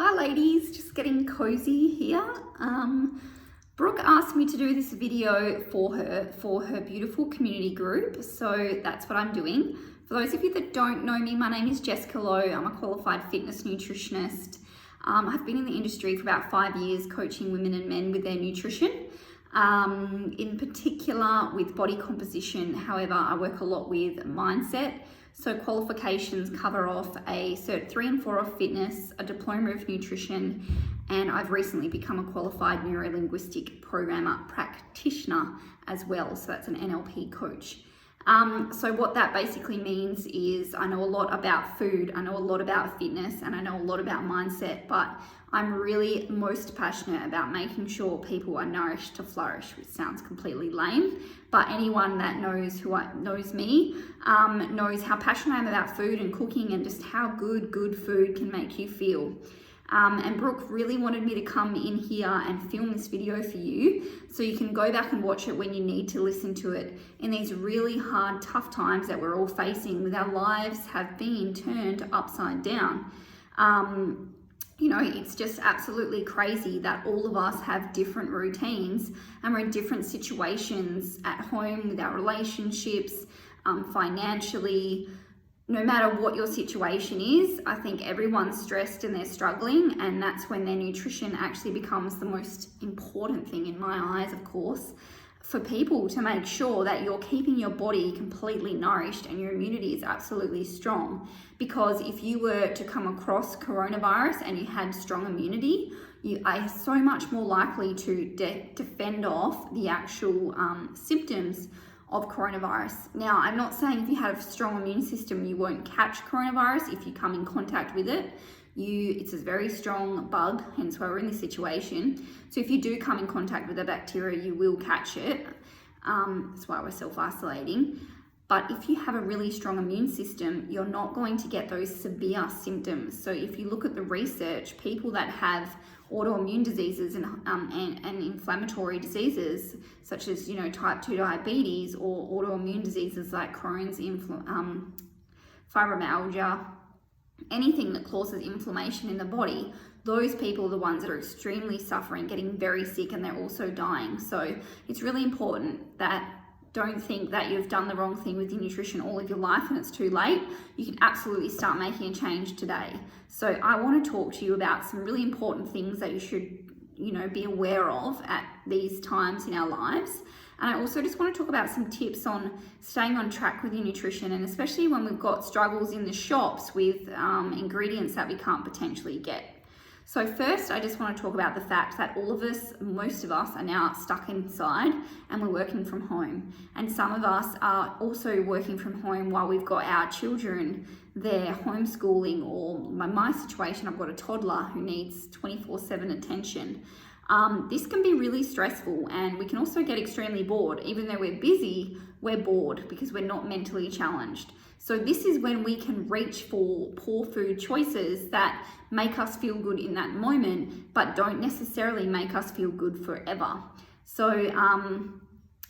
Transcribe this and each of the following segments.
Hi ladies, just getting cozy here. Brooke asked me to do this video for her beautiful community group, so that's what I'm doing. For those of you that don't know me, my name is Jessica Lowe. I'm a qualified fitness nutritionist. I've been in the industry for about 5 years coaching women and men with their nutrition, in particular with body composition. However, I work a lot with mindset. So qualifications cover off a Cert 3 and 4 of fitness, a diploma of nutrition, and I've recently become a qualified neuro-linguistic programmer practitioner as well. So that's an NLP coach. So what that basically means is I know a lot about food, I know a lot about fitness, and I know a lot about mindset, but I'm really most passionate about making sure people are nourished to flourish, which sounds completely lame, but anyone that knows knows me knows how passionate I am about food and cooking and just how good food can make you feel. And Brooke really wanted me to come in here and film this video for you so you can go back and watch it when you need to listen to it in these really hard, tough times that we're all facing with our lives have been turned upside down. You know, it's just absolutely crazy that all of us have different routines and we're in different situations at home with our relationships, financially. No matter what your situation is, I think everyone's stressed and they're struggling, and that's when their nutrition actually becomes the most important thing in my eyes, of course, for people to make sure that you're keeping your body completely nourished and your immunity is absolutely strong. Because if you were to come across coronavirus and you had strong immunity, you are so much more likely to defend off the actual symptoms of coronavirus. Now, I'm not saying if you have a strong immune system, you won't catch coronavirus if you come in contact with it. It's a very strong bug, hence why we're in this situation. So if you do come in contact with the bacteria, you will catch it. That's why we're self-isolating. But if you have a really strong immune system, you're not going to get those severe symptoms. So if you look at the research, people that have autoimmune diseases and inflammatory diseases, such as, you know, type 2 diabetes or autoimmune diseases like Crohn's, fibromyalgia, anything that causes inflammation in the body, those people are the ones that are extremely suffering, getting very sick, and they're also dying. So it's really important that don't think that you've done the wrong thing with your nutrition all of your life and it's too late. You can absolutely start making a change today. So I want to talk to you about some really important things that you should, you know, be aware of at these times in our lives. And I also just want to talk about some tips on staying on track with your nutrition, and especially when we've got struggles in the shops with ingredients that we can't potentially get. So first, I just want to talk about the fact that all of us, most of us, are now stuck inside and we're working from home. And some of us are also working from home while we've got our children, they're homeschooling, or my situation, I've got a toddler who needs 24/7 attention. This can be really stressful, and we can also get extremely bored. Even though we're busy, we're bored because we're not mentally challenged. So this is when we can reach for poor food choices that make us feel good in that moment, but don't necessarily make us feel good forever. So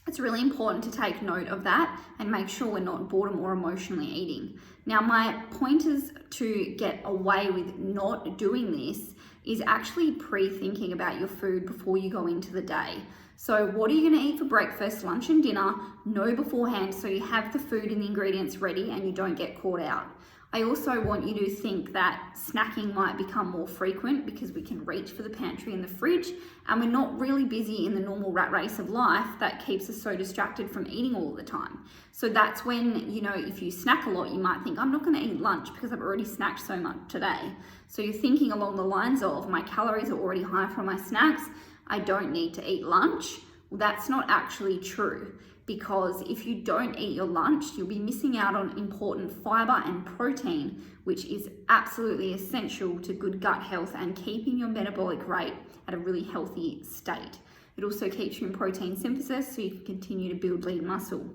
it's really important to take note of that and make sure we're not boredom or emotionally eating. Now, my pointers to get away with not doing this is actually pre-thinking about your food before you go into the day. So what are you going to eat for breakfast, lunch and dinner? Know beforehand so you have the food and the ingredients ready and you don't get caught out. I also want you to think that snacking might become more frequent because we can reach for the pantry and the fridge, and we're not really busy in the normal rat race of life that keeps us so distracted from eating all the time. So that's when, you know, if you snack a lot, you might think, I'm not going to eat lunch because I've already snacked so much today. So you're thinking along the lines of, my calories are already high from my snacks, I don't need to eat lunch. Well, that's not actually true, because if you don't eat your lunch, you'll be missing out on important fiber and protein, which is absolutely essential to good gut health and keeping your metabolic rate at a really healthy state. It also keeps you in protein synthesis so you can continue to build lean muscle.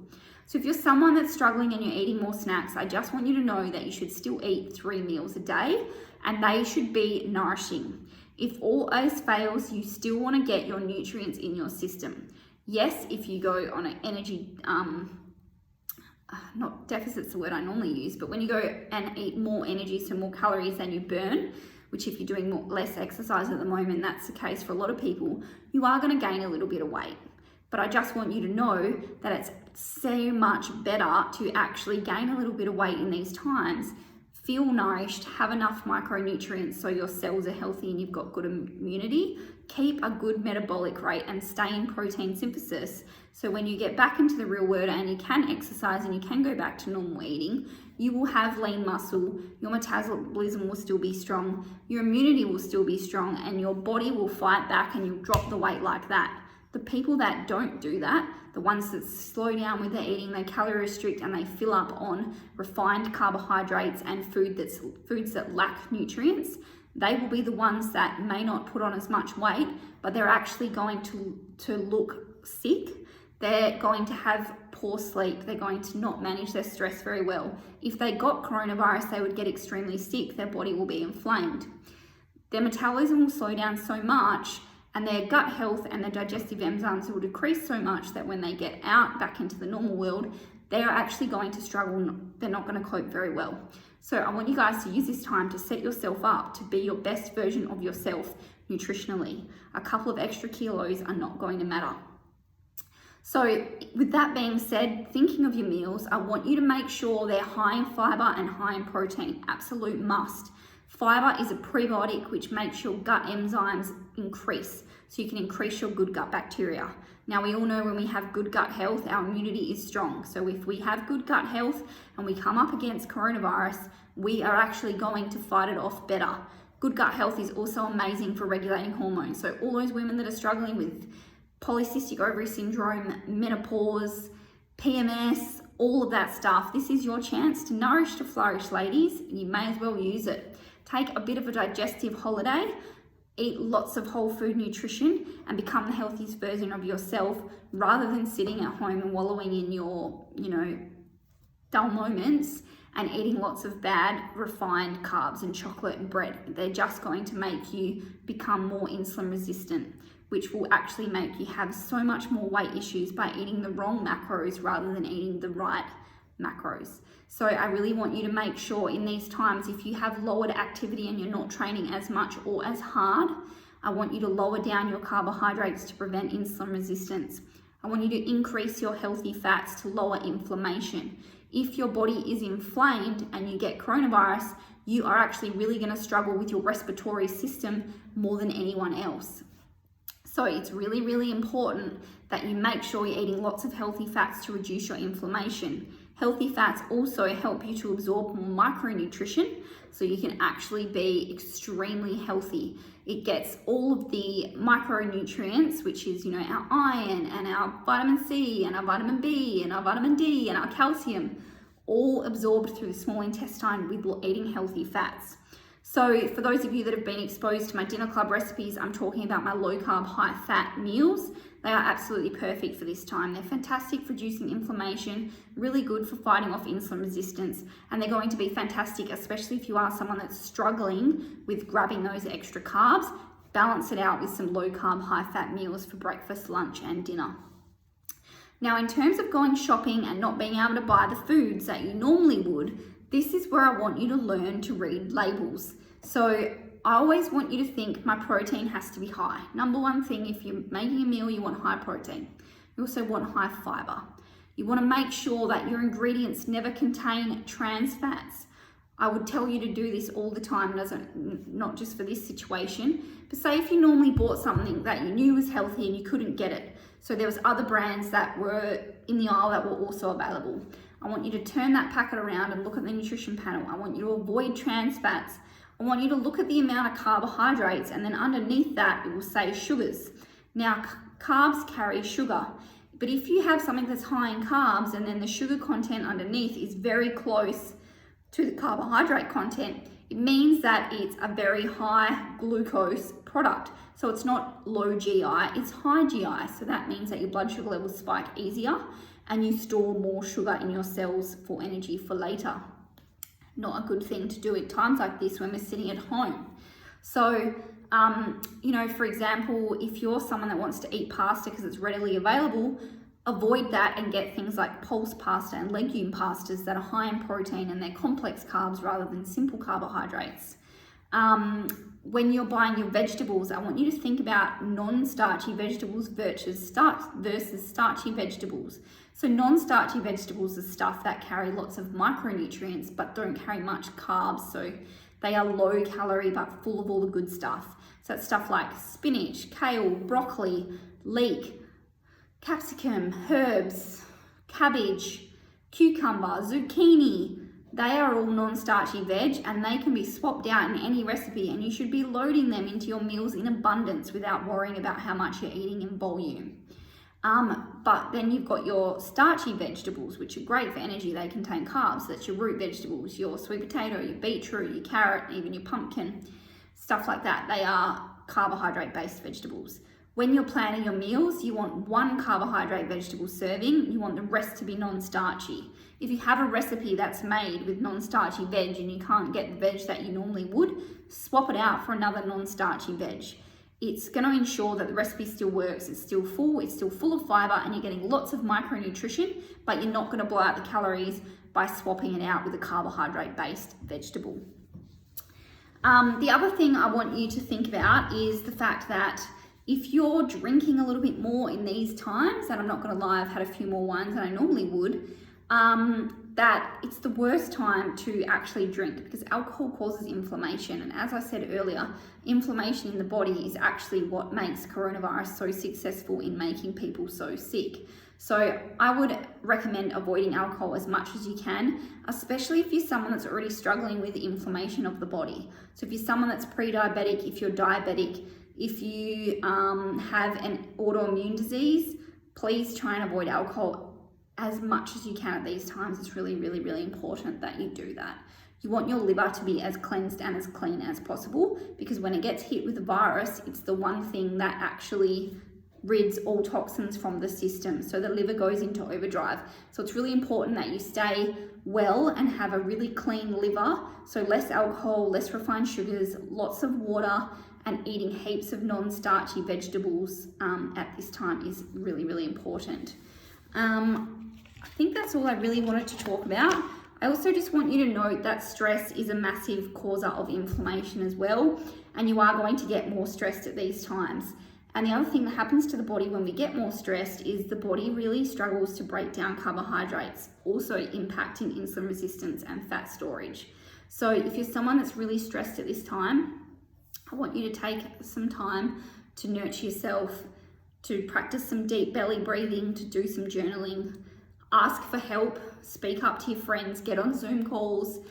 So if you're someone that's struggling and you're eating more snacks, I just want you to know that you should still eat 3 meals a day, and they should be nourishing. If all else fails, you still want to get your nutrients in your system. Yes, if you go on an energy, not deficit's the word I normally use, but when you go and eat more energy, so more calories than you burn, which if you're doing less exercise at the moment, that's the case for a lot of people, you are going to gain a little bit of weight. But I just want you to know that it's so much better to actually gain a little bit of weight in these times, feel nourished, have enough micronutrients so your cells are healthy and you've got good immunity, keep a good metabolic rate and stay in protein synthesis. So when you get back into the real world and you can exercise and you can go back to normal eating, you will have lean muscle, your metabolism will still be strong, your immunity will still be strong, and your body will fight back and you'll drop the weight like that. The people that don't do that, the ones that slow down with their eating, they calorie restrict and they fill up on refined carbohydrates and foods that lack nutrients, they will be the ones that may not put on as much weight, but they're actually going to look sick. They're going to have poor sleep. They're going to not manage their stress very well. If they got coronavirus, they would get extremely sick. Their body will be inflamed. Their metabolism will slow down so much, and their gut health and their digestive enzymes will decrease so much that when they get out back into the normal world, they are actually going to struggle. They're not going to cope very well. So I want you guys to use this time to set yourself up to be your best version of yourself nutritionally. A couple of extra kilos are not going to matter. So with that being said, thinking of your meals, I want you to make sure they're high in fiber and high in protein. Absolute must. Fiber is a prebiotic which makes your gut enzymes increase, so you can increase your good gut bacteria. Now we all know when we have good gut health, our immunity is strong. So if we have good gut health and we come up against coronavirus, we are actually going to fight it off better. Good gut health is also amazing for regulating hormones. So all those women that are struggling with polycystic ovary syndrome, menopause, PMS, all of that stuff, this is your chance to nourish to flourish, ladies. You may as well use it. Take a bit of a digestive holiday, eat lots of whole food nutrition and become the healthiest version of yourself rather than sitting at home and wallowing in your, dull moments and eating lots of bad refined carbs and chocolate and bread. They're just going to make you become more insulin resistant, which will actually make you have so much more weight issues by eating the wrong macros rather than eating the right macros. So I really want you to make sure in these times, if you have lowered activity and you're not training as much or as hard, I want you to lower down your carbohydrates to prevent insulin resistance. I want you to increase your healthy fats to lower inflammation. If your body is inflamed and you get coronavirus, you are actually really going to struggle with your respiratory system more than anyone else. So it's really, really important that you make sure you're eating lots of healthy fats to reduce your inflammation. Healthy fats also help you to absorb more micronutrition, so you can actually be extremely healthy. It gets all of the micronutrients, which is, our iron and our vitamin C and our vitamin B and our vitamin D and our calcium, all absorbed through the small intestine with eating healthy fats. So for those of you that have been exposed to my dinner club recipes, I'm talking about my low carb, high fat meals. They are absolutely perfect for this time. They're fantastic for reducing inflammation, really good for fighting off insulin resistance, and they're going to be fantastic, especially if you are someone that's struggling with grabbing those extra carbs. Balance it out with some low carb, high fat meals for breakfast, lunch, and dinner. Now, in terms of going shopping and not being able to buy the foods that you normally would, this is where I want you to learn to read labels. So I always want you to think my protein has to be high. Number one thing, if you're making a meal, you want high protein. You also want high fiber. You want to make sure that your ingredients never contain trans fats. I would tell you to do this all the time, not just for this situation, but say if you normally bought something that you knew was healthy and you couldn't get it. So there was other brands that were in the aisle that were also available. I want you to turn that packet around and look at the nutrition panel. I want you to avoid trans fats. I want you to look at the amount of carbohydrates, and then underneath that it will say sugars. Now, carbs carry sugar, but if you have something that's high in carbs and then the sugar content underneath is very close to the carbohydrate content, it means that it's a very high glucose product. So it's not low GI, it's high GI. So that means that your blood sugar levels spike easier and you store more sugar in your cells for energy for later. Not a good thing to do at times like this when we're sitting at home. So, for example, if you're someone that wants to eat pasta because it's readily available, avoid that and get things like pulse pasta and legume pastas that are high in protein and they're complex carbs rather than simple carbohydrates. When you're buying your vegetables, I want you to think about non-starchy vegetables versus starchy vegetables. So non-starchy vegetables are stuff that carry lots of micronutrients but don't carry much carbs. So they are low calorie but full of all the good stuff. So that's stuff like spinach, kale, broccoli, leek, capsicum, herbs, cabbage, cucumber, zucchini. They are all non-starchy veg and they can be swapped out in any recipe, and you should be loading them into your meals in abundance without worrying about how much you're eating in volume. But then you've got your starchy vegetables, which are great for energy. They contain carbs. That's your root vegetables, your sweet potato, your beetroot, your carrot, even your pumpkin, stuff like that. They are carbohydrate-based vegetables. When you're planning your meals, you want one carbohydrate vegetable serving. You want the rest to be non-starchy. If you have a recipe that's made with non-starchy veg and you can't get the veg that you normally would, swap it out for another non-starchy veg. It's going to ensure that the recipe still works, it's still full of fiber, and you're getting lots of micronutrition, but you're not going to blow out the calories by swapping it out with a carbohydrate-based vegetable. The other thing I want you to think about is the fact that if you're drinking a little bit more in these times, and I'm not going to lie, I've had a few more wines than I normally would, that it's the worst time to actually drink because alcohol causes inflammation. And as I said earlier, inflammation in the body is actually what makes coronavirus so successful in making people so sick. So I would recommend avoiding alcohol as much as you can, especially if you're someone that's already struggling with inflammation of the body. So if you're someone that's pre-diabetic, if you're diabetic, if you have an autoimmune disease, please try and avoid alcohol as much as you can at these times. It's really, really, really important that you do that. You want your liver to be as cleansed and as clean as possible, because when it gets hit with the virus, it's the one thing that actually rids all toxins from the system. So the liver goes into overdrive. So it's really important that you stay well and have a really clean liver. So less alcohol, less refined sugars, lots of water, and eating heaps of non-starchy vegetables at this time is really, really important. I think that's all I really wanted to talk about. I also just want you to note that stress is a massive causer of inflammation as well, and you are going to get more stressed at these times. And the other thing that happens to the body when we get more stressed is the body really struggles to break down carbohydrates, also impacting insulin resistance and fat storage. So if you're someone that's really stressed at this time, I want you to take some time to nurture yourself, to practice some deep belly breathing, to do some journaling, ask for help, speak up to your friends, get on Zoom calls,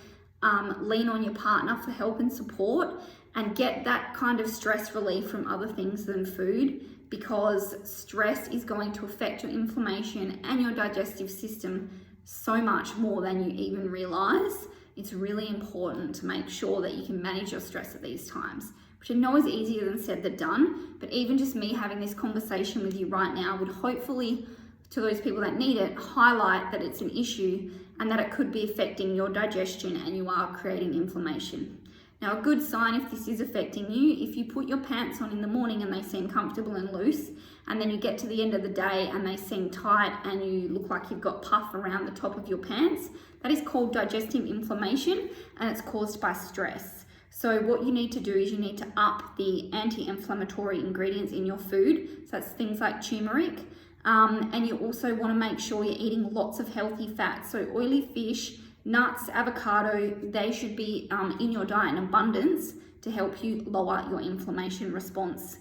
lean on your partner for help and support, and get that kind of stress relief from other things than food, because stress is going to affect your inflammation and your digestive system so much more than you even realize. It's really important to make sure that you can manage your stress at these times, which I know is easier than said than done, but even just me having this conversation with you right now would hopefully, to those people that need it, highlight that it's an issue and that it could be affecting your digestion and you are creating inflammation. Now, a good sign if this is affecting you, if you put your pants on in the morning and they seem comfortable and loose, and then you get to the end of the day and they seem tight and you look like you've got puff around the top of your pants, that is called digestive inflammation, and it's caused by stress. So what you need to do is you need to up the anti-inflammatory ingredients in your food. So that's things like turmeric. And you also want to make sure you're eating lots of healthy fats. So oily fish, nuts, avocado, they should be in your diet in abundance to help you lower your inflammation response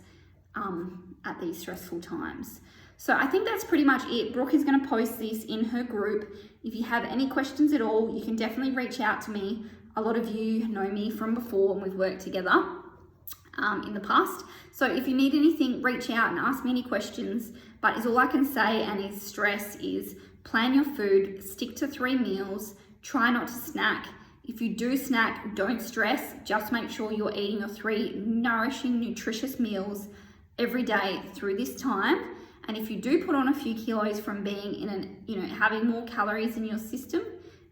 at these stressful times. So I think that's pretty much it. Brooke is going to post this in her group. If you have any questions at all, you can definitely reach out to me. A lot of you know me from before and we've worked together in the past. So if you need anything, reach out and ask me any questions. But is all I can say, and is stress, is plan your food, stick to 3 meals, try not to snack. If you do snack, don't stress. Just make sure you're eating your 3 nourishing, nutritious meals every day through this time. And if you do put on a few kilos from being in having more calories in your system,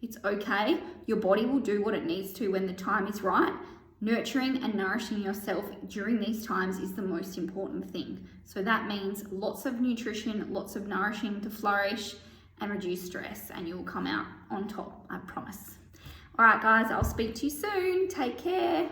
it's okay. Your body will do what it needs to when the time is right. Nurturing and nourishing yourself during these times is the most important thing. So that means lots of nutrition, lots of nourishing to flourish and reduce stress, and you will come out on top, I promise. All right, guys, I'll speak to you soon. Take care.